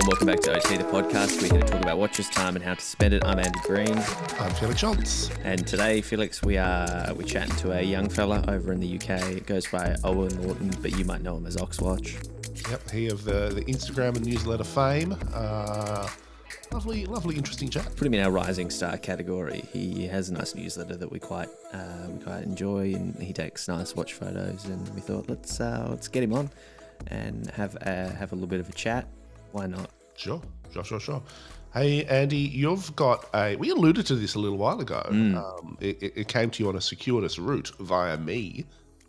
welcome back to OT, the podcast. We're here to talk about watches, time, and how to spend it. I'm Andy Green. I'm Felix Schultz. And today, Felix, we're chatting to a young fella over in the UK. It goes by Owen Lawton, but you might know him as OxWatch. Yep, he of the Instagram and newsletter fame. Lovely, interesting chat. Put him in our rising star category. He has a nice newsletter that we quite enjoy, and he takes nice watch photos. And we thought let's get him on and have a little bit of a chat. Why not? Sure. Hey, Andy, you've got we alluded to this a little while ago. It came to you on a circuitous route via me.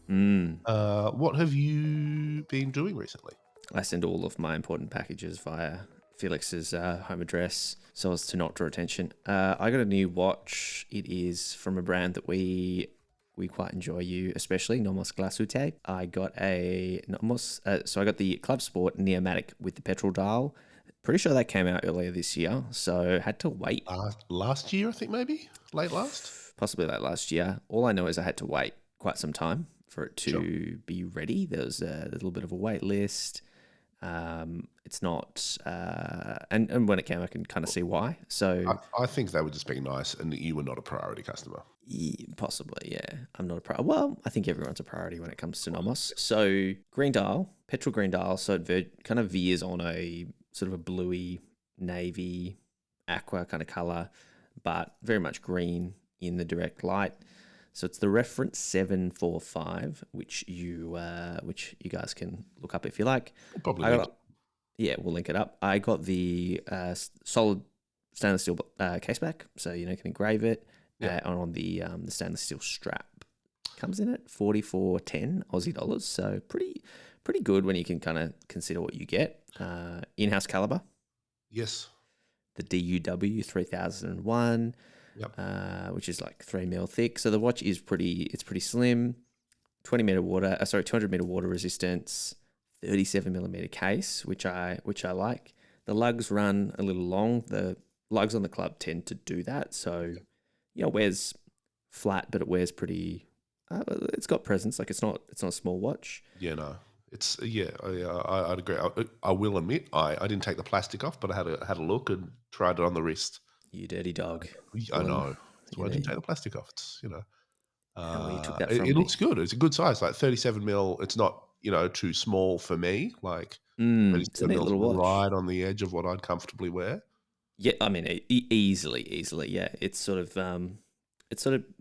What have you been doing recently? I send all of my important packages via Felix's home address so as to not draw attention. I got a new watch. It is from a brand that we quite enjoy, you especially, Nomos Club Sport. I got a Nomos, so I got the Club Sport Neomatic with the petrol dial. Pretty sure that came out earlier this year, so had to wait. Last year, I think, maybe? Late last? Possibly late last year. All I know is I had to wait quite some time for it to be ready. There was a little bit of a wait list. It's not, and when it came, I can kind of see why. So I think they were just being nice, and that you were not a priority customer. Possibly, yeah. I'm not a priority. Well, I think everyone's a priority when it comes to Nomos. So green dial, petrol green dial. So it kind of veers on a sort of a bluey, navy, aqua kind of color, but very much green in the direct light. So it's the reference 745, which you guys can look up if you like. We'll probably link it. Yeah, we'll link it up. I got the solid stainless steel case back, so you can engrave it on the stainless steel strap. Comes in at $44.10 Aussie dollars, so pretty good when you can kind of consider what you get. In-house caliber. Yes. The DUW 3001. Yep. Which is like 3 mil thick. So the watch is pretty slim. 200 meter water resistance, 37 millimeter case, which I like. The lugs run a little long. The lugs on the club tend to do that. So it wears flat, but it wears pretty. It's got presence. Like it's not a small watch. Yeah, no. It's I'd agree. I will admit I didn't take the plastic off, but I had a look and tried it on the wrist. You dirty dog. I know. That's why I didn't take the plastic off. It's you took that from it looks good. It's a good size, like 37 mil. It's not too small for me. Like 37 it's a neat little watch. Right on the edge of what I'd comfortably wear. Yeah, I mean easily. Yeah, it's sort of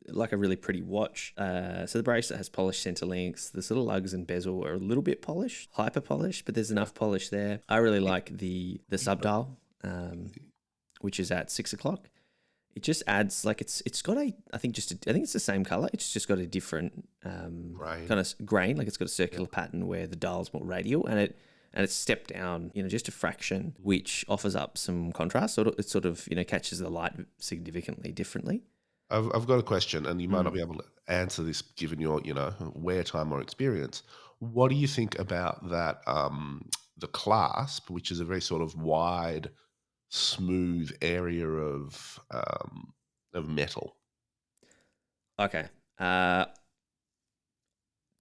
like a really pretty watch. So the bracelet has polished center links. The sort of lugs and bezel are a little bit polished, hyper polished, but there's enough polish there. I really like the subdial. Which is at 6 o'clock. It just adds it's got I think it's the same color. It's just got a different kind of grain. Like it's got a circular pattern where the dial's more radial, and it's stepped down just a fraction, which offers up some contrast. So it sort of catches the light significantly differently. I've got a question, and you might not be able to answer this given your wear time or experience. What do you think about that? The clasp, which is a very sort of wide, smooth area of metal. Okay.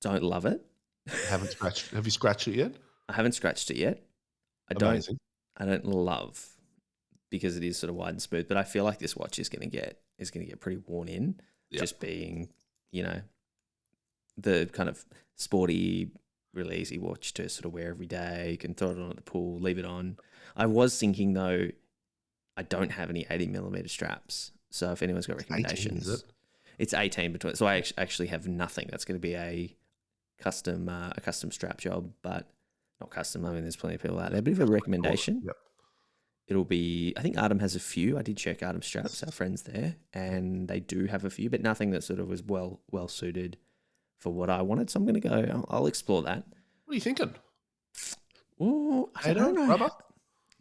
Don't love it. Have you scratched it yet? I haven't scratched it yet. I don't love, because it is sort of wide and smooth, but I feel like this watch is going to get pretty worn in. Yep. Just being, the kind of sporty, really easy watch to sort of wear every day. You can throw it on at the pool, leave it on. I was thinking though, I don't have any 80 millimeter straps. So if anyone's got recommendations, 18, is it? It's 18 between. So I actually have nothing. That's going to be a custom strap job, but not custom. I mean, there's plenty of people out there. But if you have a recommendation, it'll be. I think Artem has a few. I did check Artem straps, our friends there, and they do have a few, but nothing that sort of was well suited for what I wanted. So I'm going to go. I'll explore that. What are you thinking? Oh, I don't know. Rubber?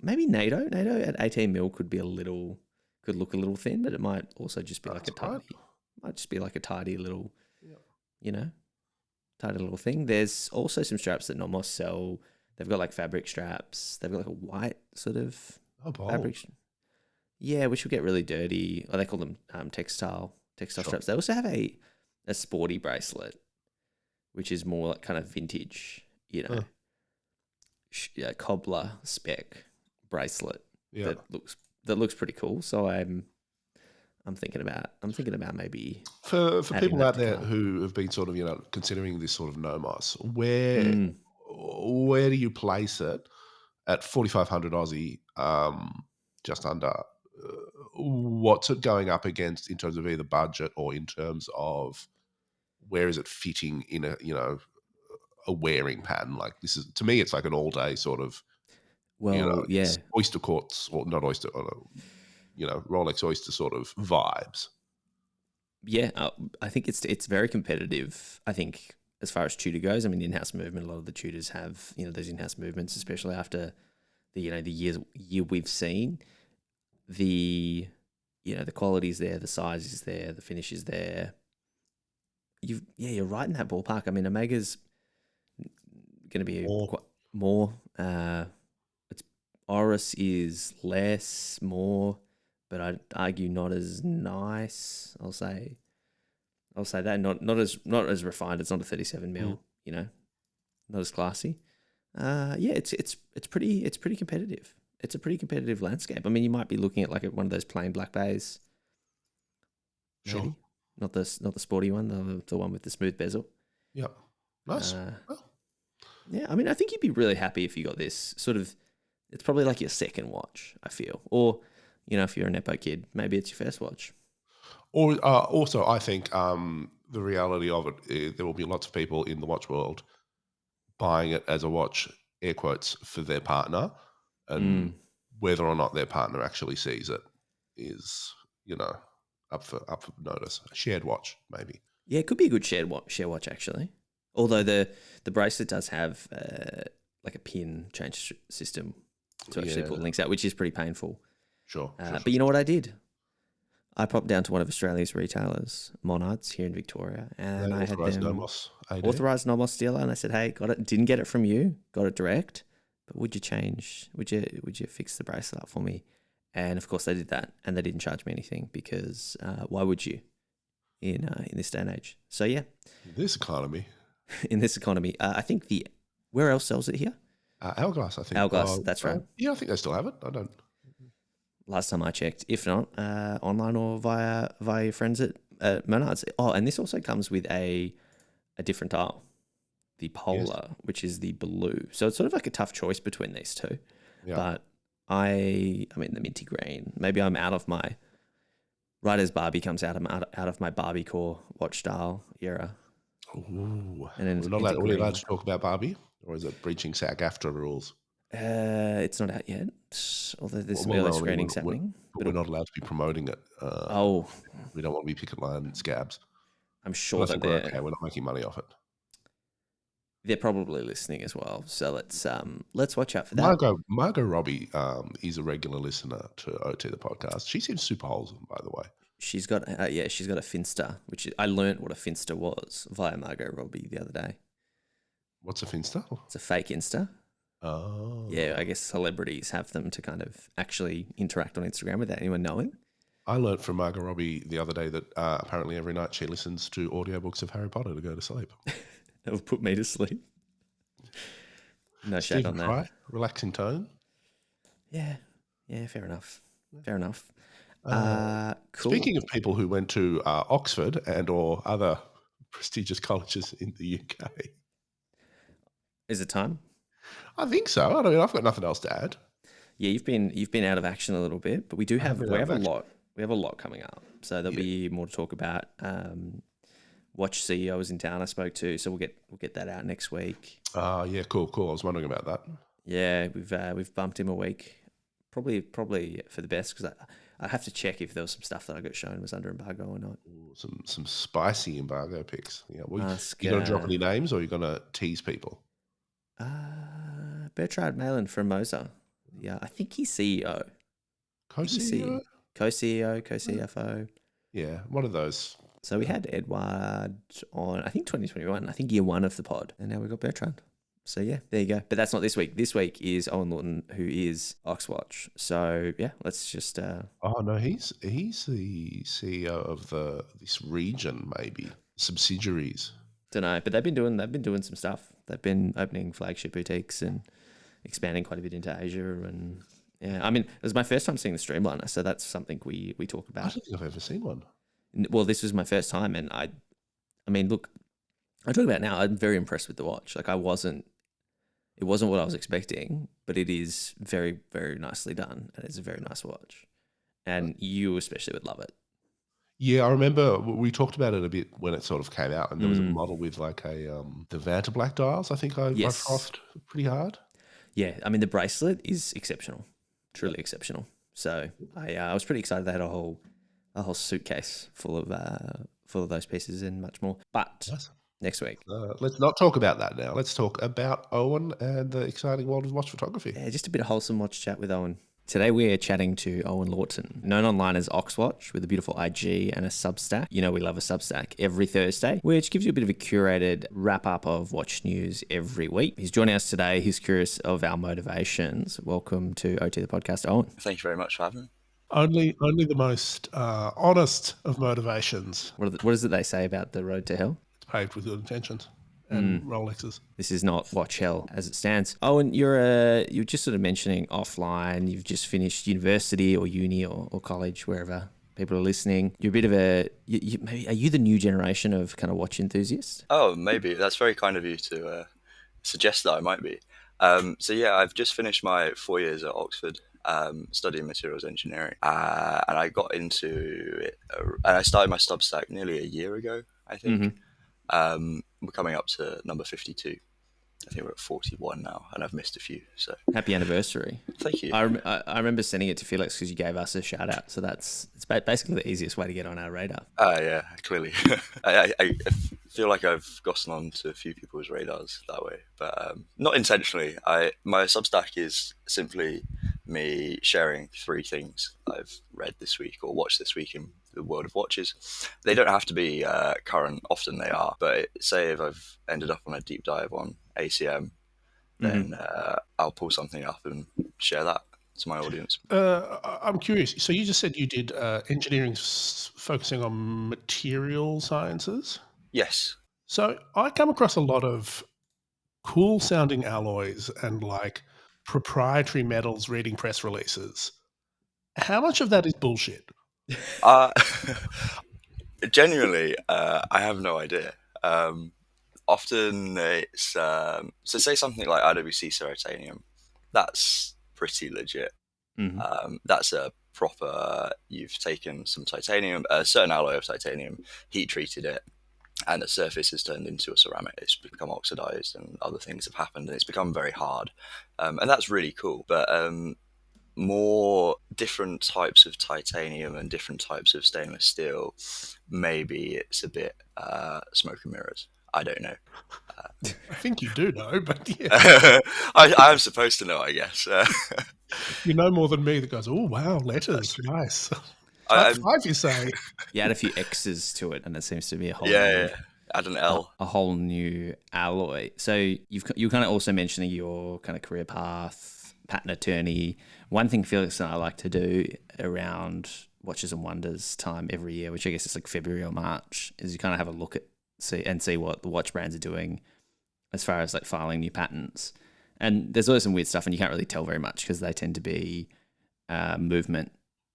Maybe NATO. NATO at 18 mil could look a little thin, but it might also just be like a tidy little, tidy little thing. There's also some straps that Nomos sell. They've got like fabric straps. They've got like a white sort of fabric. Yeah, which will get really dirty. Or they call them textile straps. They also have a sporty bracelet, which is more like kind of vintage, cobbler spec bracelet Yeah. that looks pretty cool. So I'm thinking about maybe For adding people that out to there cart. who have been sort of, considering this sort of Nomos, where Mm. where do you place it at 4,500 Aussie, just under? What's it going up against in terms of either budget or in terms of where is it fitting in a wearing pattern? Like this is to me, it's like an all day sort of Well, it's yeah, oyster courts or not oyster, Rolex oyster sort of vibes. yeah. I think it's very competitive. I think as far as tutor goes, I mean, in-house movement. A lot of the tutors have those in-house movements, especially after the year we've seen. The quality's there, the size is there, the finish is there. You're right in that ballpark. I mean, Omega's going to be Or quite more. It's Oris is less, more, but I'd argue not as nice. I'll say that not as refined. It's not a 37 mm, mil. Not as classy. Yeah, it's pretty competitive. It's a pretty competitive landscape. I mean, you might be looking at like one of those plain black bays, sure. maybe not the sporty one, the one with the smooth bezel. Yep. Nice. Uh, Well, yeah, I mean, I think you'd be really happy if you got this sort of. It's probably like your second watch, I feel, or if you're a nepo kid, maybe it's your first watch. or also, I think the reality of it, there will be lots of people in the watch world buying it as a watch, air quotes, for their partner, and Mm. whether or not their partner actually sees it is, you know, up for notice. A shared watch, maybe. Yeah, it could be a good share watch actually. Although the bracelet does have like a pin change system to actually Yeah, pull links out, which is pretty painful. sure, sure, But sure. you know what I did? I popped down to one of Australia's retailers, Monards here in Victoria, They and I had authorised them Nomos AD. authorized Nomos dealer, and I said, "Hey, got it. Didn't get it from you. Got it direct. But would you change? Would you fix the bracelet up for me?" And of course, they did that, and they didn't charge me anything because why would you in this day and age? So yeah, This economy, in this economy, I think where else sells it here? Hourglass, I think. Hourglass. That's right. Yeah, I think they still have it. I don't. Last time I checked, if not online or via your friends at Menards. Oh, and this also comes with a different dial, the Yes. Polar, which is the blue. So it's sort of like a tough choice between these two. Yeah. But I mean the minty green. Maybe I'm out of my right as Barbie comes out. I'm out of my Barbie core watch style era, Ooh. and then We're not into allowed. Are we allowed green. to talk about Barbie, or is it breaching SAG-AFTRA rules? It's not out yet, although there's some Well, early no, I mean, screenings happening. but But we're not allowed to be promoting it. oh, We don't want to be picket line scabs. I'm But sure I that think we're okay. We're not making money off it. they're probably listening as well. So let's watch out for that. Margot Robbie is a regular listener to OT the podcast. She seems super wholesome, by the way. She's got a Finsta, I learnt what a Finsta was via Margot Robbie the other day. What's a Finsta? It's a fake Insta. Yeah, Oh, I guess celebrities have them to kind of actually interact on Instagram without anyone knowing. I learnt from Margot Robbie the other day that apparently every night she listens to audiobooks of Harry Potter to go to sleep. That would put me to sleep. No shade Stephen on that. Fry, relaxing tone. Yeah, yeah, fair enough. Fair enough. Uh, Cool. Speaking of people who went to Oxford and or other prestigious colleges in the UK, Is it time? I think so. I mean, I've got nothing else to add. Yeah, you've been out of action a little bit, but we do I have have been we out have of a action. lot. We have a lot coming up, so there'll Yeah. be more to talk about. Watch CEO is in town. I spoke to, so we'll get that out next week. Yeah, cool, cool. I was wondering about that. Yeah, we've bumped him a week, probably for the best because I have to check if there was some stuff that I got shown was under embargo or not. Ooh, some spicy embargo picks. Yeah, Ask you going to drop any names or are you going to tease people? Bertrand Malin from Moser. Yeah, I think he's CEO. I think he's Co-CEO? co-CEO, co-CFO. Yeah, one of those. So we had Edward on, I think 2021, I think year one of the pod, and now we've got Bertrand. So yeah, there you go. But that's not this week. This week is Owen Lawton, who is OxWatch. So yeah, let's just. Oh no, he's the CEO of this region, maybe subsidiaries. Don't know, but they've been doing some stuff. They've been opening flagship boutiques and expanding quite a bit into Asia and Yeah, I mean, it was my first time seeing the Streamliner, so that's something we talk I about. don't think I've ever seen one. Well, this was my first time, and I mean, look, I talk about it now. I'm very impressed with the watch. Like, it wasn't what I was expecting, but it is very, very nicely done, and it's a very nice watch, and you especially would love it. Yeah, I remember we talked about it a bit when it sort of came out, and there was a Mm, model with like the Vanta Black dials. I think I yes, frothed pretty hard. yeah. I mean, the bracelet is exceptional, truly exceptional. So I was pretty excited. They had a whole suitcase full of those pieces and much more. But Nice. next week, Let's not talk about that now. Let's talk about Owen and the exciting world of watch photography. yeah, just a bit of wholesome watch chat with Owen. Today we're chatting to Owen Lawton, known online as OxWatch, with a beautiful IG and a Substack. You know we love a Substack every Thursday, which gives you a bit of a curated wrap-up of watch news every week. He's joining us today. He's curious of our motivations. Welcome to OT the podcast, Owen. Thank you very much for having me. Only the most honest of motivations. What is it they say about the road to hell? It's paved with good intentions and Rolexes. This is not watch hell as it stands. Oh, and you're just sort of mentioning offline. You've just finished university or uni or college, wherever people are listening. You're a bit of maybe are you the new generation of kind of watch enthusiast? Oh, maybe. That's very kind of you to suggest that I might be. So yeah, I've just finished my 4 years at Oxford, studying materials engineering, and I got into it, and I started my Substack nearly a year ago, I think. We're coming up to number 52. I think we're at 41 now, and I've missed a few. So Happy anniversary! thank you. I remember sending it to Felix because you gave us a shout out. So it's basically the easiest way to get on our radar. Yeah, clearly. I feel like I've gotten on to a few people's radars that way, but not intentionally. My Substack is simply me sharing 3 things I've read this week or watched this week in the world of watches. They don't have to be current. Often they are, but say if I've ended up on a deep dive on ACM, then I'll pull something up and share that to my audience. I'm curious. So you just said you did engineering focusing on material sciences. Yes. So I come across a lot of cool sounding alloys and like proprietary metals reading press releases. How much of that is bullshit? Uh, Genuinely, I have no idea. Often it's so say something like IWC Ceratanium, that's pretty legit. That's a proper. You've taken some titanium, a certain alloy of titanium, heat treated it, and the surface is turned into a ceramic. It's become oxidized, and other things have happened, and it's become very hard, and that's really cool. But more different types of titanium and different types of stainless steel, maybe it's a bit smoke and mirrors. I don't know. I think you do know, but yeah. I am supposed to know, I guess. You know more than me that goes, oh, wow, letters, nice. Type 5, you say. You add a few X's to it, and it seems to be a whole yeah. Add an L. a whole new alloy. So you're kind of also mentioning your kind of career path, patent attorney. One thing Felix and I like to do around Watches and Wonders time every year, which I guess is like February or March, is you kind of have a look at see what the watch brands are doing as far as like filing new patents. And there's always some weird stuff, and you can't really tell very much because they tend to be movement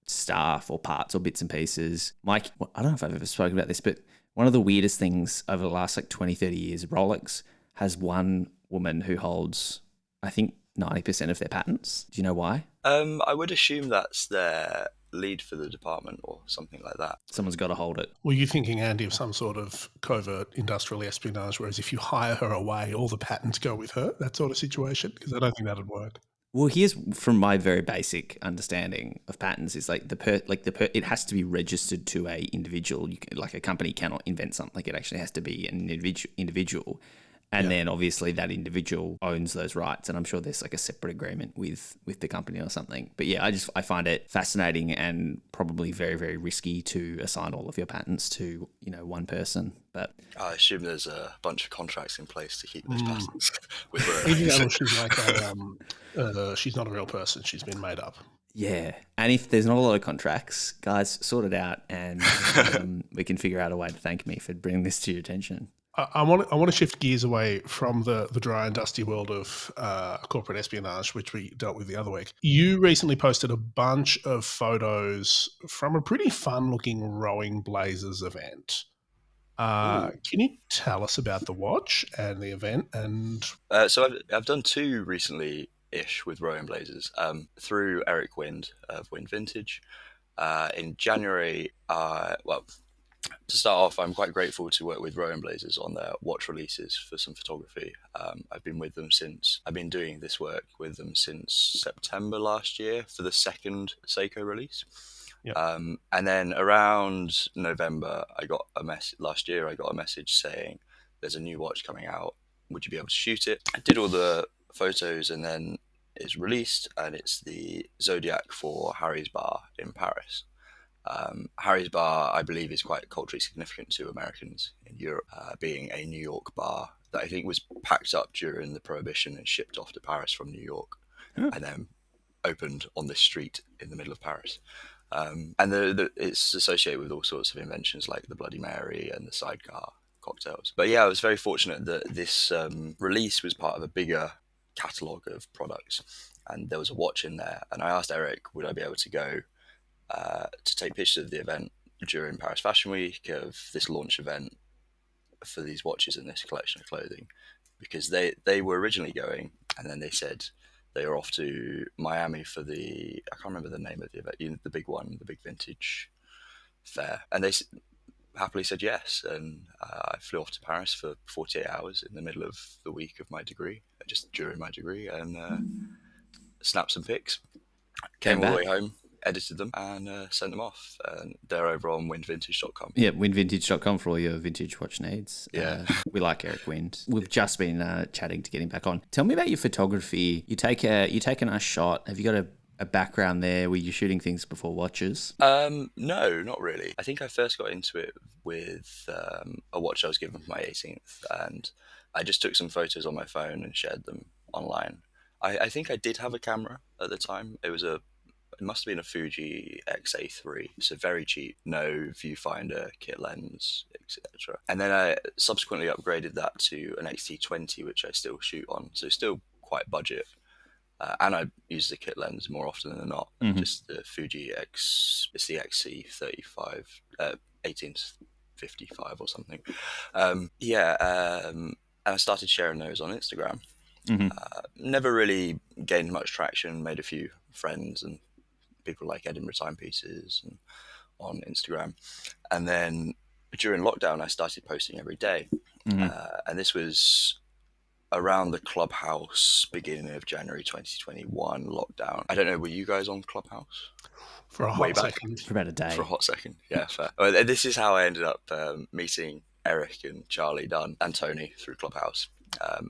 stuff or parts or bits and pieces. Mike, I don't know if I've ever spoken about this, but one of the weirdest things over the last like 20, 30 years, Rolex has one woman who holds, I think, 90% of their patents. Do you know why? I would assume that's their lead for the department or something like that. Someone's got to hold it. Were you thinking, Andy, of some sort of covert industrial espionage, whereas if you hire her away, all the patents go with her, that sort of situation? Because I don't think that'd work. Well, here's from my very basic understanding of patents is like it has to be registered to a individual. Like a company cannot invent something. It actually has to be an individual. And then obviously that individual owns those rights. And I'm sure there's like a separate agreement with the company or something. But yeah, I find it fascinating and probably very, very risky to assign all of your patents to, one person. But I assume there's a bunch of contracts in place to keep those patents with her. Even though she's like she's not a real person, she's been made up. yeah. And if there's not a lot of contracts, guys, sort it out and we can figure out a way to thank me for bringing this to your attention. I want to shift gears away from the dry and dusty world of corporate espionage, which we dealt with the other week. You recently posted a bunch of photos from a pretty fun-looking Rowing Blazers event. Can you tell us about the watch and the event? And So I've done two recently-ish with Rowing Blazers through Eric Wind of Wind Vintage. In January, to start off, I'm quite grateful to work with Rowing Blazers on their watch releases for some photography. I've been doing this work with them since September last year for the second Seiko release. Yep. And then around November, I got a message saying there's a new watch coming out. Would you be able to shoot it? I did all the photos, and then it's released, and it's the Zodiac for Harry's Bar in Paris. Harry's Bar, I believe, is quite culturally significant to Americans in Europe, being a New York bar that I think was packed up during the Prohibition and shipped off to Paris from New York, and then opened on this street in the middle of Paris. And it's associated with all sorts of inventions like the Bloody Mary and the sidecar cocktails. But yeah, I was very fortunate that this release was part of a bigger catalogue of products, and there was a watch in there. And I asked Eric, would I be able to go to take pictures of the event during Paris Fashion Week, of this launch event for these watches and this collection of clothing, because they were originally going, and then they said they were off to Miami for I can't remember the name of the event, the big one, the big vintage fair, and they happily said yes, and I flew off to Paris for 48 hours in the middle of the week of my degree, just during my degree, and snapped some pics, came all the way home, edited them, and sent them off. And they're over on windvintage.com. Yeah, windvintage.com for all your vintage watch needs. Yeah. We like Eric Wind. We've just been chatting to get him back on. Tell me about your photography. You take a nice shot. Have you got a background there? Were you shooting things before watches? No, not really. I think I first got into it with a watch I was given for my 18th, and I just took some photos on my phone and shared them online. I think I did have a camera at the time. It must have been a Fuji XA3, so very cheap, no viewfinder, kit lens, etc. And then I subsequently upgraded that to an XT20, which I still shoot on, so still quite budget. And I use the kit lens more often than not. Just the Fuji it's the XC35, 1855 or something. And I started sharing those on Instagram. Never really gained much traction, made a few friends and people like Edinburgh Timepieces and on Instagram. And then during lockdown, I started posting every day. And this was around the Clubhouse beginning of January 2021 lockdown. I don't know, were you guys on Clubhouse? For a hot second. For about a day. For a hot second, yeah, fair. Well, this is how I ended up meeting Eric and Charlie Dunn and Tony through Clubhouse.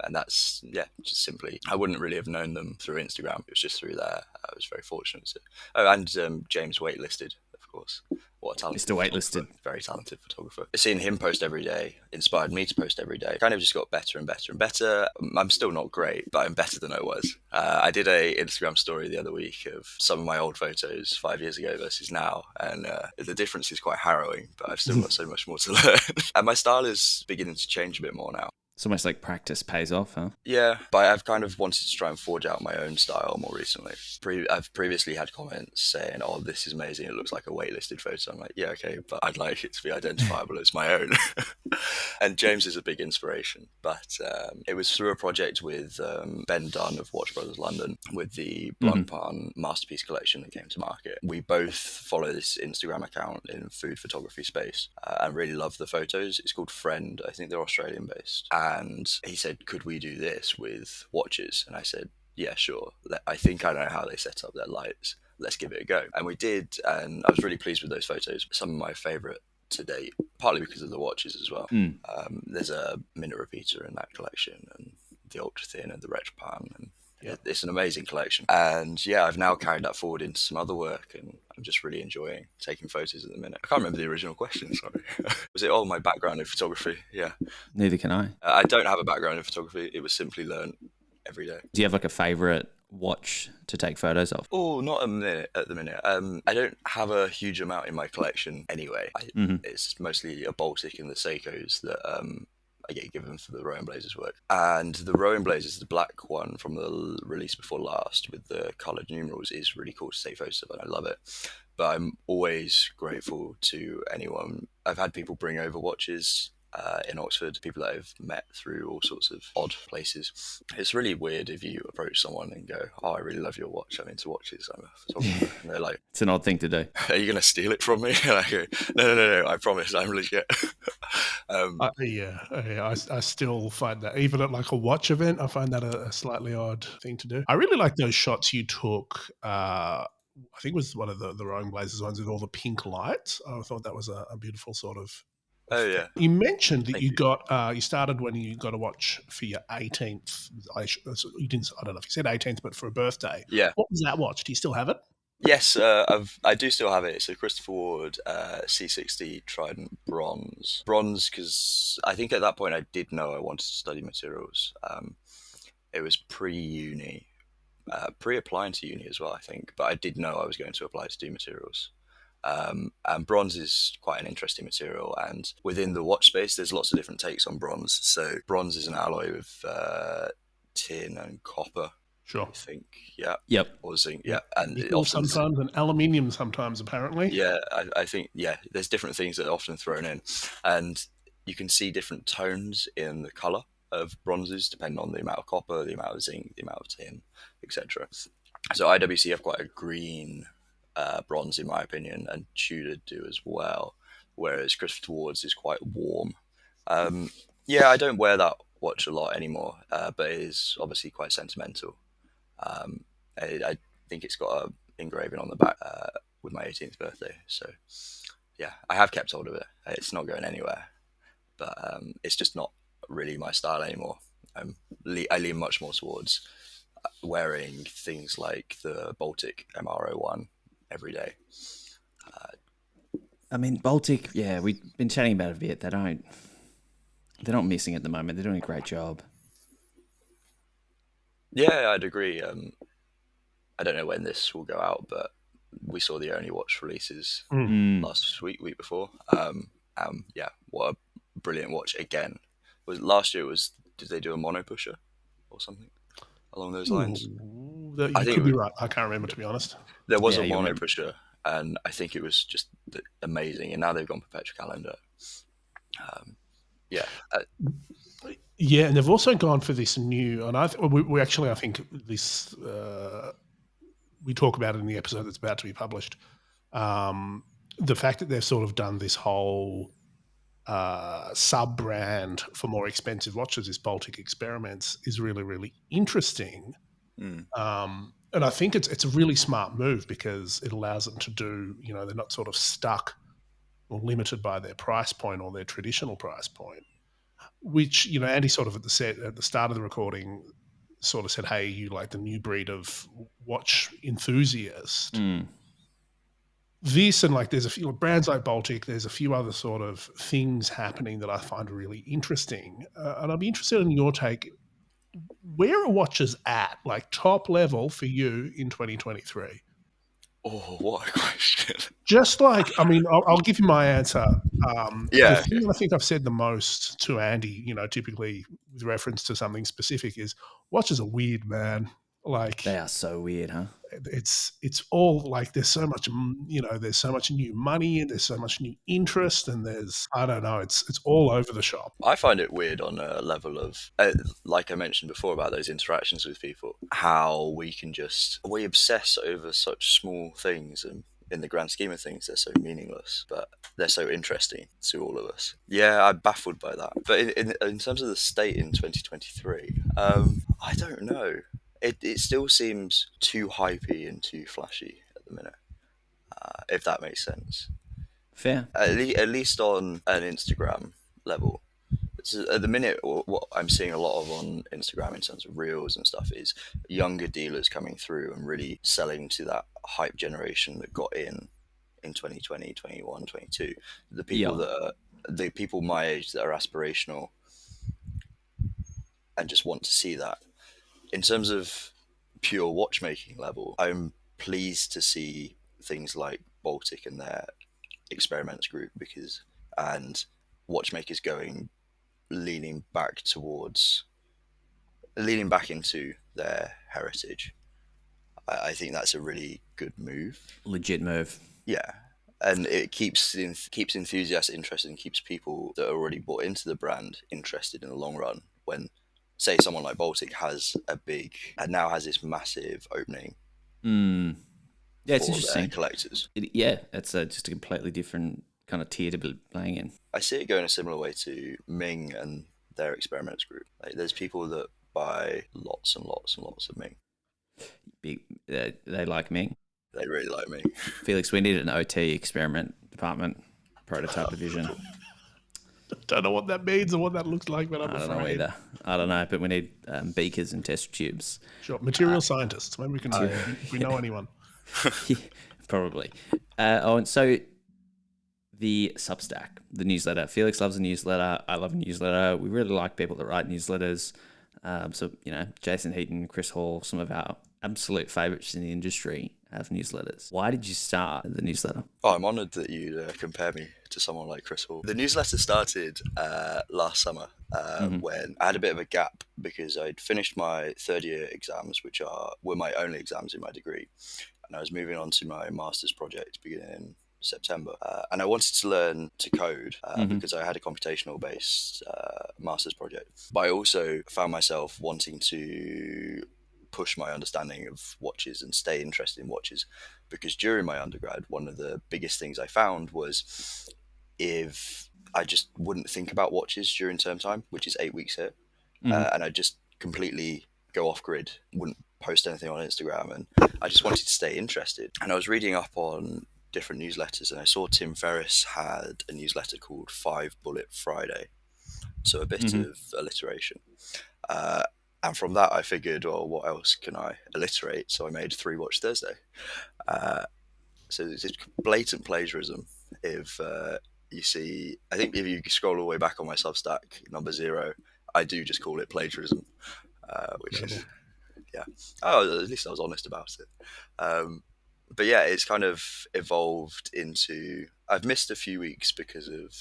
And that's, just simply, I wouldn't really have known them through Instagram. It was just through there. I was very fortunate to. Oh, and James Waitlisted, of course. What a talented Mr. Waitlisted. Very talented photographer. Seeing him post every day inspired me to post every day. Kind of just got better and better and better. I'm still not great, but I'm better than I was. I did a Instagram story the other week of some of my old photos 5 years ago versus now, and the difference is quite harrowing, but I've still got so much more to learn. And my style is beginning to change a bit more now. It's almost like practice pays off, huh? Yeah, but I've kind of wanted to try and forge out my own style more recently. I've previously had comments saying, "Oh, this is amazing. It looks like a waitlisted photo." I'm like, "Yeah, okay, but I'd like it to be identifiable as my own." And James is a big inspiration. But it was through a project with Ben Dunn of Watch Brothers London with the Blancpain Masterpiece collection that came to market. We both follow this Instagram account in food photography space and really love the photos. It's called Friend. I think they're Australian based. And he said, could we do this with watches? And I said, yeah, sure. I think I know how they set up their lights. Let's give it a go. And we did, and I was really pleased with those photos. Some of my favourite to date, partly because of the watches as well. There's a minute repeater in that collection, and the ultra thin and the retro pan, and it's an amazing collection. And yeah, I've now carried that forward into some other work, and I'm just really enjoying taking photos at the minute. I can't remember the original question, sorry. Was it my background in photography? Yeah. Neither can I. I don't have a background in photography. It was simply learned every day. Do you have like a favourite watch to take photos of? Oh, not at the minute. I don't have a huge amount in my collection anyway. It's mostly a Baltic and the Seikos that I get given for the Rowan Blazers work. And the Rowan Blazers, the black one from the release before last with the coloured numerals, is really cool to take photos of, and I love it. But I'm always grateful to anyone. I've had people bring over watches in Oxford, people that I've met through all sorts of odd places. It's really weird if you approach someone and go, "Oh, I really love your watch. I'm into watches. I'm a photographer." And they're like, It's an odd thing to do. "Are you going to steal it from me?" And I go, No, I promise, I'm legit. I still find that, even at like a watch event, I find that a slightly odd thing to do. I really like those shots you took. I think it was one of the Rowan Blazers ones with all the pink lights. I thought that was a beautiful sort of. Oh yeah. You mentioned that Thank you you. got you started when you got a watch for your 18th. You didn't. I don't know if you said 18th, but for a birthday. Yeah. What was that watch? Do you still have it? Yes, I do still have it. It's a Christopher Ward C60 Trident bronze. Bronze because I think at that point I did know I wanted to study materials. It was pre-uni, pre-applying to uni as well, I think. But I did know I was going to apply to do materials. And bronze is quite an interesting material. And within the watch space, there's lots of different takes on bronze. So bronze is an alloy with tin and copper. Sure. I think, yeah. Yep. Or zinc, yeah. And it Nickel often sometimes and aluminium sometimes, apparently. yeah, I think, yeah, there's different things that are often thrown in. And you can see different tones in the colour of bronzes depending on the amount of copper, the amount of zinc, the amount of tin, etc. So IWC have quite a green bronze, in my opinion, and Tudor do as well, whereas Christopher Ward's is quite warm. Yeah, I don't wear that watch a lot anymore, but it is obviously quite sentimental. I think it's got a engraving on the back with my 18th birthday. So yeah, I have kept hold of it. It's not going anywhere, but it's just not really my style anymore. I lean much more towards wearing things like the Baltic MR01 every day. I mean, Baltic, yeah, we've been chatting about it a bit. They're not missing at the moment. They're doing a great job. Yeah, I'd agree. I don't know when this will go out, but we saw the Only Watch releases last week before. Yeah, what a brilliant watch again. Last year did they do a mono pusher or something along those lines? You I think could be right. I can't remember, to be honest. There was Yeah, a you're mono right. pusher, and I think it was just amazing. And now they've gone perpetual calendar. Yeah. Yeah, and they've also gone for this new, and I think this we talk about it in the episode that's about to be published. The fact that they've sort of done this whole sub brand for more expensive watches, this Baltic Experiments, is really, really interesting. And I think it's a really smart move because it allows them to do, they're not sort of stuck or limited by their price point or their traditional price point. Which, Andy sort of at the start of the recording sort of said, hey, you like the new breed of watch enthusiast. This and there's a few brands like Baltic, there's a few other sort of things happening that I find really interesting. And I'd be interested in your take. Where are watches at, top level for you in 2023? Oh, what a question. Just I'll give you my answer. Yeah. The thing that I think I've said the most to Andy, typically with reference to something specific, is watches are weird, man. They are so weird, huh? It's all there's so much, there's so much new money and there's so much new interest and I don't know, it's all over the shop. I find it weird on a level of, like I mentioned before about those interactions with people, how we obsess over such small things, and in the grand scheme of things, they're so meaningless, but they're so interesting to all of us. Yeah, I'm baffled by that. But in terms of the state in 2023, I don't know. It still seems too hypey and too flashy at the minute, if that makes sense. Fair. At least on an Instagram level. So at the minute, what I'm seeing a lot of on Instagram in terms of reels and stuff is younger dealers coming through and really selling to that hype generation that got in 2020, 21, 22. The people the people my age that are aspirational and just want to see that. In terms of pure watchmaking level, I'm pleased to see things like Baltic and their experiments group and watchmakers going leaning back into their heritage. I think that's a really good move. Legit move. Yeah. And it keeps enthusiasts interested and keeps people that are already bought into the brand interested in the long run. When, say, someone like Baltic now has this massive opening Yeah, it's for interesting. their collectors. It's just a completely different kind of tier to be playing in. I see it going a similar way to Ming and their experiments group. Like, there's people that buy lots and lots and lots of Ming. They like Ming. They really like Ming. Felix, we need an OT experiment department prototype division. Don't know what that means or what that looks like, but I don't know either. I don't know, but we need beakers and test tubes. Sure, material scientists. Maybe we can see if we know anyone. Yeah, probably. And so the Substack, the newsletter. Felix loves a newsletter. I love a newsletter. We really like people that write newsletters. So, Jason Heaton, Chris Hall, some of our absolute favourites in the industry have newsletters. Why did you start the newsletter? Oh, I'm honoured that you compare me to someone like Chris Hall. The newsletter started last summer when I had a bit of a gap because I'd finished my third year exams, which were my only exams in my degree. And I was moving on to my master's project beginning in September. And I wanted to learn to code because I had a computational based master's project. But I also found myself wanting to push my understanding of watches and stay interested in watches, because during my undergrad, one of the biggest things I found was if I just wouldn't think about watches during term time, which is 8 weeks here, and I just completely go off grid, wouldn't post anything on Instagram, and I just wanted to stay interested. And I was reading up on different newsletters, and I saw Tim Ferriss had a newsletter called 5 Bullet Friday, so a bit of alliteration. And from that, I figured, well, what else can I alliterate? So I made 3 Watch Thursday. So it's just blatant plagiarism. If you see, I think if you scroll all the way back on my Substack, number 0, I do just call it plagiarism, which is, yeah. Oh, at least I was honest about it. But yeah, it's kind of evolved into, I've missed a few weeks because of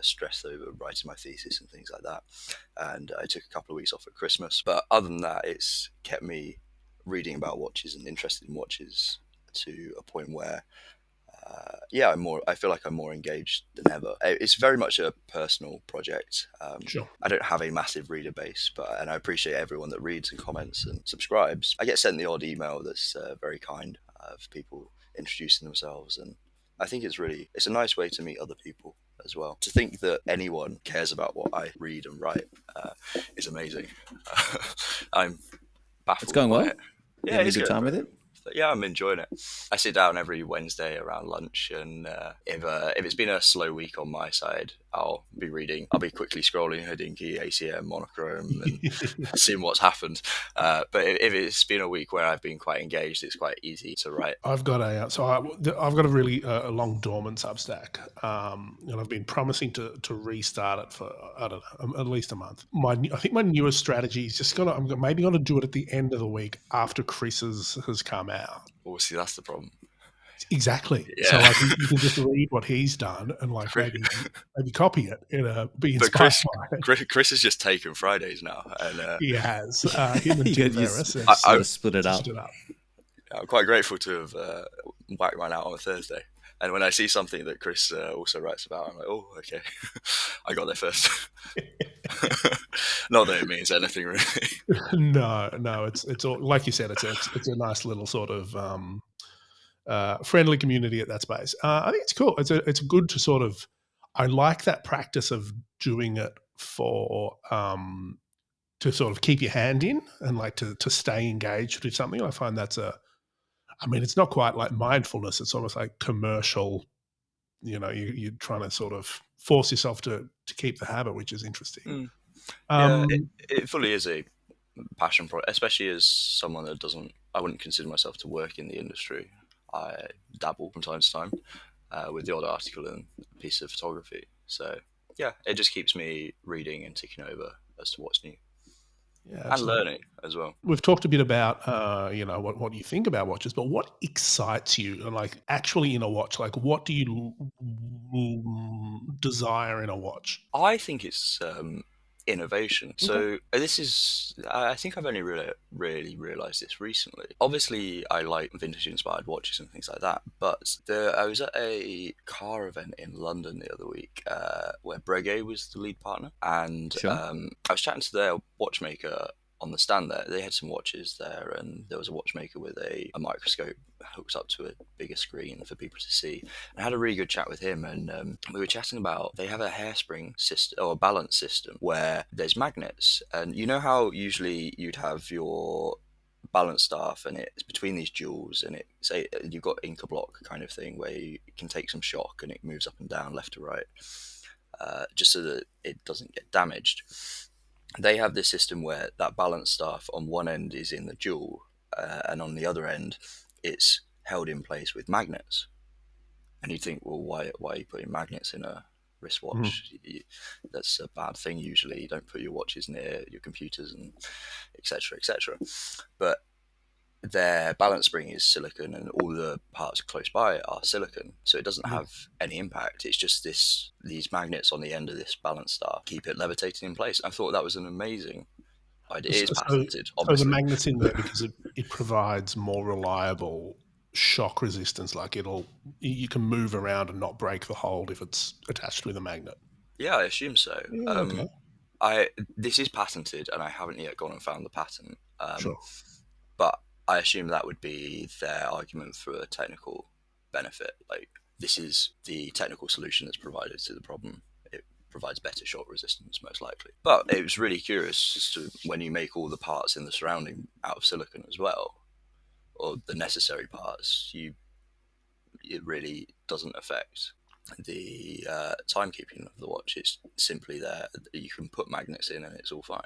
stress over writing my thesis and things like that. And I took a couple of weeks off at Christmas. But other than that, it's kept me reading about watches and interested in watches to a point where, I feel like I'm more engaged than ever. It's very much a personal project. Sure. I don't have a massive reader base, and I appreciate everyone that reads and comments and subscribes. I get sent the odd email that's very kind of people introducing themselves, and I think it's a nice way to meet other people as well. To think that anyone cares about what I read and write is amazing. I'm baffled. It's going well. Yeah, it's a good time with it. Yeah, I'm enjoying it. I sit down every Wednesday around lunch, and if it's been a slow week on my side, I'll be reading. I'll be quickly scrolling Hodinkee, ACM, Monochrome, and seeing what's happened. But if it's been a week where I've been quite engaged, it's quite easy to write. I've got a really long dormant Substack, and I've been promising to restart it for, I don't know, at least a month. I think my newest strategy is I'm maybe going to do it at the end of the week after Chris's has come out. Well, see, that's the problem. Exactly. Yeah. So you can just read what he's done and maybe copy it and be inspired by it. Chris has just taken Fridays now, and he has. Him and Tim Ferriss. I split it up. I'm quite grateful to have whacked mine out on a Thursday. And when I see something that Chris also writes about, I'm like, oh, okay, I got there first. Not that it means anything really. No, it's all, like you said, it's a nice little sort of friendly community at that space. I think it's cool. It's good to sort of, I like that practice of doing it for to sort of keep your hand in and like to stay engaged with something. I find it's not quite like mindfulness. It's almost like commercial. You're trying to sort of force yourself to keep the habit, which is interesting. It fully is a passion project, especially as someone that I wouldn't consider myself to work in the industry. I dabble from time to time with the odd article and a piece of photography. So yeah, it just keeps me reading and ticking over as to what's new. Yeah, and learning as well. We've talked a bit about, what you think about watches, but what excites you, like actually in a watch? Like, what do you desire in a watch? I think it's innovation. So this is, I think I've only really realized this recently. Obviously, I like vintage inspired watches and things like that, but I was at a car event in London the other week where Breguet was the lead partner, and Sure. I was chatting to their watchmaker on the stand there. They had some watches there, and there was a watchmaker with a microscope hooked up to a bigger screen for people to see. I had a really good chat with him, and we were chatting about, they have a hairspring system or a balance system where there's magnets, and you know how usually you'd have your balance staff and it's between these jewels, and it say you've got Inca block kind of thing where you can take some shock and it moves up and down, left to right, just so that it doesn't get damaged. They have this system where that balance staff on one end is in the jewel, and on the other end it's held in place with magnets. And you think, well, why are you putting magnets in a wristwatch? That's a bad thing usually. You don't put your watches near your computers and etc. etc. But their balance spring is silicon, and all the parts close by are silicon, so it doesn't have any impact. It's just these magnets on the end of this balance staff keep it levitating in place. I thought that was an amazing idea. It is patented, obviously. So the magnet's in there because it provides more reliable shock resistance. Like you can move around and not break the hold if it's attached with a magnet. Yeah, I assume so. Okay. This is patented, and I haven't yet gone and found the patent. Sure. But I assume that would be their argument for a technical benefit. Like, this is the technical solution that's provided to the problem. It provides better shock resistance, most likely. But it was really curious as to when you make all the parts in the surrounding out of silicon as well, or the necessary parts, it really doesn't affect the timekeeping of the watch. It's simply there. You can put magnets in and it's all fine.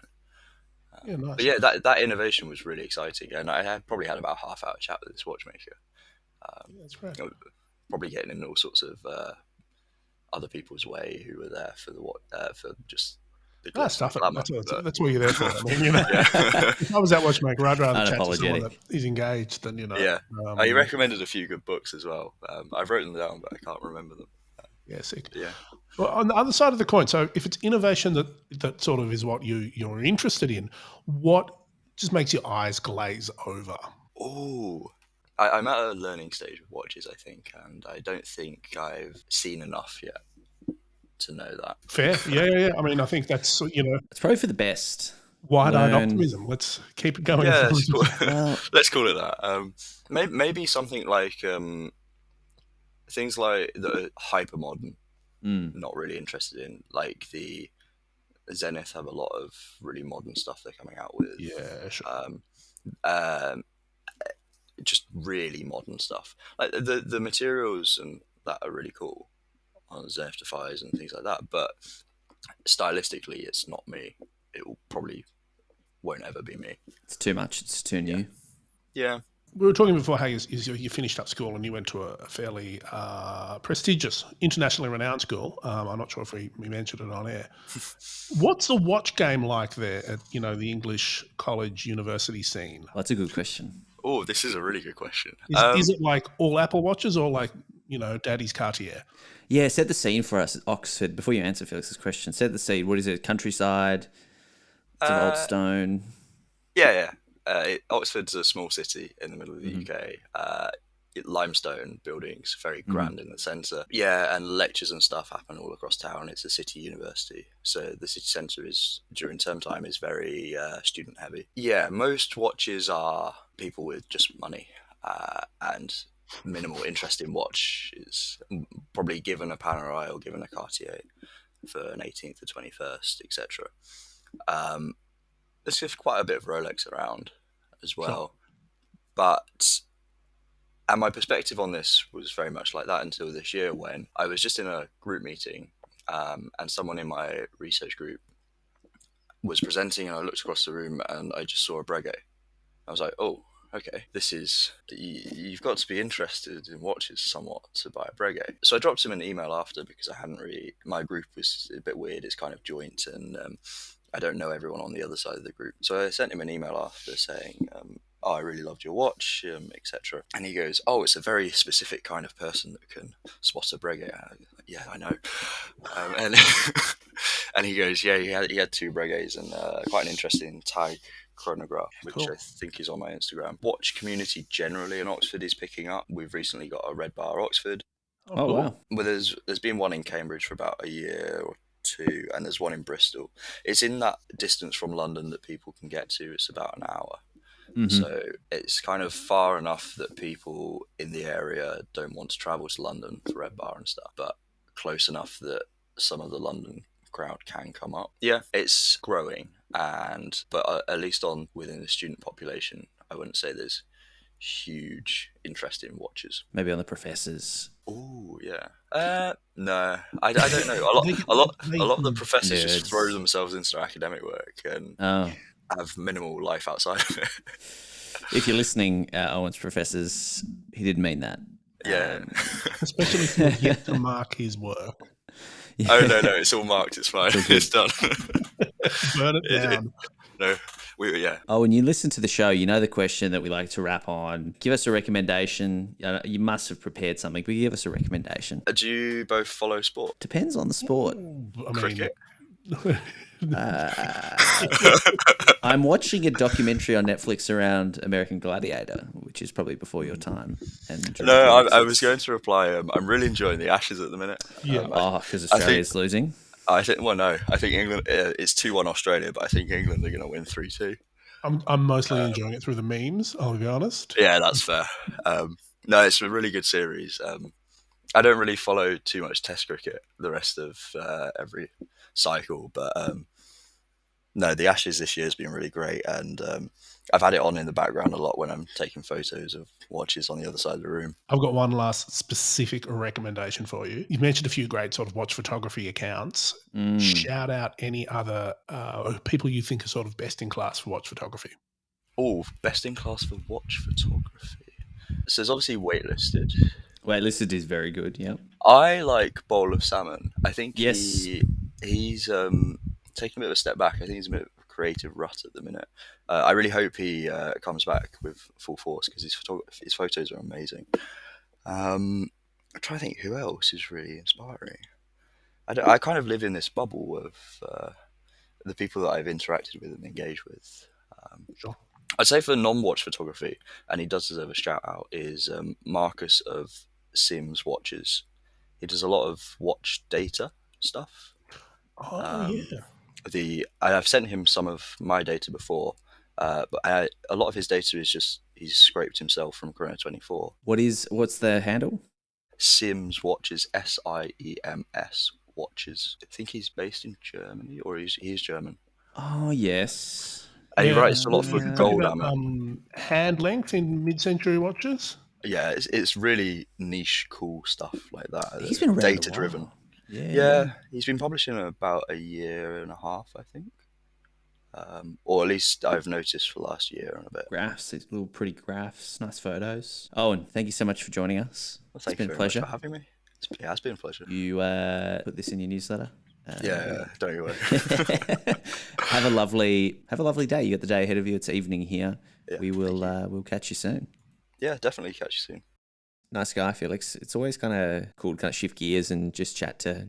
Yeah, nice. But yeah, that innovation was really exciting, and I had probably had about a half-hour chat with this watchmaker. That's great. Probably getting in all sorts of other people's way who were there for for just the glitz Stuff and it. glamour. That's what you're there for. I mean, if I was that watchmaker, I'd rather chat to someone that is engaged than Yeah. He recommended a few good books as well. I've written them down, but I can't remember them. Yeah, sick. Yeah. Well, on the other side of the coin, so if it's innovation that sort of is what you're interested in, what just makes your eyes glaze over? Oh, I'm at a learning stage with watches, I think, and I don't think I've seen enough yet to know that. Fair. Yeah. I mean, I think that's, It's probably for the best. Wide-eyed optimism. Let's keep it going. Yeah, let's call it that. Maybe something like things like the hyper modern. Not really interested in. Like the Zenith have a lot of really modern stuff they're coming out with. Yeah, sure. Just really modern stuff. Like the materials and that are really cool on Zenith Defies and things like that. But stylistically, it's not me. It won't ever be me. It's too much. It's too new. Yeah. We were talking before how you finished up school and you went to a fairly prestigious, internationally renowned school. I'm not sure if we mentioned it on air. What's the watch game like there at the English college university scene? Well, that's a good question. Oh, this is a really good question. Is it like all Apple watches or like Daddy's Cartier? Yeah, set the scene for us at Oxford. Before you answer Felix's question, set the scene. What is it? Countryside? It's an old stone. Yeah. Oxford's a small city in the middle of the UK. Limestone buildings, very grand in the centre. Yeah, and lectures and stuff happen all across town. It's a city university, so the city centre during term time is very student heavy. Yeah, most watches are people with just money and minimal interest in watches. Probably given a Panerai or given a Cartier for an 18th or 21st, etc. There's just quite a bit of Rolex around as well. Sure. And my perspective on this was very much like that until this year when I was just in a group meeting and someone in my research group was presenting, and I looked across the room and I just saw a Breguet. I was like, oh, okay, you've got to be interested in watches somewhat to buy a Breguet. So I dropped him an email after because my group was a bit weird. It's kind of joint and I don't know everyone on the other side of the group. So I sent him an email after saying, oh, I really loved your watch, etc. And he goes, oh, it's a very specific kind of person that can spot a Breguet. Yeah, I know. And and he goes, yeah, he had 2 Breguets and quite an interesting tag chronograph, which Cool. I think is on my Instagram. Watch community generally in Oxford is picking up. We've recently got a Red Bar Oxford. Oh, wow. Well, there's been one in Cambridge for about a year or 2, and there's one in Bristol. It's in that distance from London that people can get to. It's about an hour. Mhm. So it's kind of far enough that people in the area don't want to travel to London for Red Bar and stuff, but close enough that some of the London crowd can come up. Yeah, it's growing, but at least within the student population, I wouldn't say there's huge interest in watches. Maybe on the professors. Oh yeah. No, I don't know. A lot of the professors just Nerds. throw themselves into their academic work and Oh. have minimal life outside of it. If you're listening, Owen's professors, he didn't mean that. Yeah. Especially if you get to mark his work. Yeah. Oh no, it's all marked. It's fine. It's done. Burn it down. No, Oh, when you listen to the show, you know the question that we like to wrap on. Give us a recommendation. You must have prepared something, but give us a recommendation. Do you both follow sport? Depends on the sport. Cricket. I'm watching a documentary on Netflix around American Gladiator, which is probably before your time. And No, I was going to reply. I'm really enjoying the Ashes at the minute. Yeah. because Australia's losing. I think England. It's 2-1 Australia, but I think England are going to win 3-2. I'm mostly enjoying it through the memes, I'll be honest. Yeah, that's fair. No, it's a really good series. I don't really follow too much Test cricket the rest of every cycle, but no, the Ashes this year has been really great, and I've had it on in the background a lot when I'm taking photos of watches on the other side of the room. I've got one last specific recommendation for you. You mentioned a few great sort of watch photography accounts. Shout out any other people you think are sort of best in class for watch photography. Oh, best in class for watch photography. So there's obviously Waitlisted. Waitlisted is very good, yeah. I like Bowl of Salmon. I think Yes. he's taking a bit of a step back. I think he's a bit of a creative rut at the minute. I really hope he comes back with full force because his photos are amazing. I'm trying to think who else is really inspiring. I kind of live in this bubble of the people that I've interacted with and engaged with. Sure. I'd say for non-watch photography, and he does deserve a shout out, is Marcus of Sims Watches. He does a lot of watch data stuff. Oh, yeah. I've sent him some of my data before, but a lot of his data is just he's scraped himself from Chrono 24. What's the handle? Sims Watches, SIEMS Watches. I think he's based in Germany, or he's German. Oh, yes. And he writes a lot for Talking Gold about, Hammer. hand length in mid-century watches. Yeah, it's really niche, cool stuff like that. He's been around data a driven. while. Yeah, he's been publishing about a year and a half, I think. Or at least I've noticed for the last year and a bit. Graphs, these little pretty graphs, nice photos. Owen, thank you so much for joining us. Well, thank it's been you a very pleasure. much for having me. It has been a pleasure. You put this in your newsletter. Yeah, don't you worry. Have a lovely day. You got the day ahead of you. It's evening here. Yeah, We'll catch you soon. Yeah, definitely catch you soon. Nice guy, Felix. It's always kind of cool to kind of shift gears and just chat to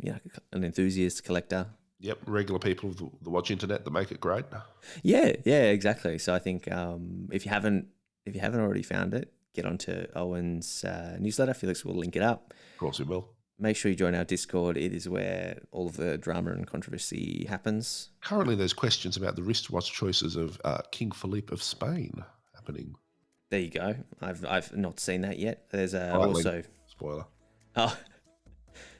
an enthusiast collector. Yep, regular people of the watch internet that make it great. Yeah, exactly. So I think if you haven't already found it, get onto Owen's newsletter. Felix will link it up. Of course we will. Make sure you join our Discord. It is where all of the drama and controversy happens. Currently, there's questions about the wristwatch choices of King Philippe of Spain happening. There you go. I've not seen that yet. There's Right, also spoiler. Oh,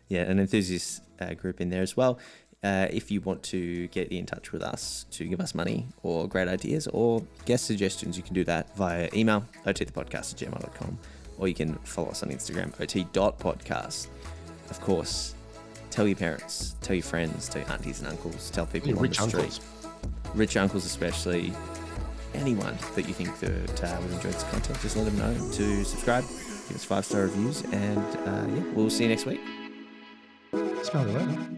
yeah, an enthusiast group in there as well. If you want to get in touch with us to give us money or great ideas or guest suggestions, you can do that via email, otthepodcast@gmail.com, or you can follow us on Instagram, ot.podcast. Of course, tell your parents, tell your friends, tell your aunties and uncles, tell people on the street. Uncles. Rich uncles especially. Anyone that you think that would enjoy this content, just let them know to subscribe, give us 5-star reviews, and we'll see you next week. Smell it,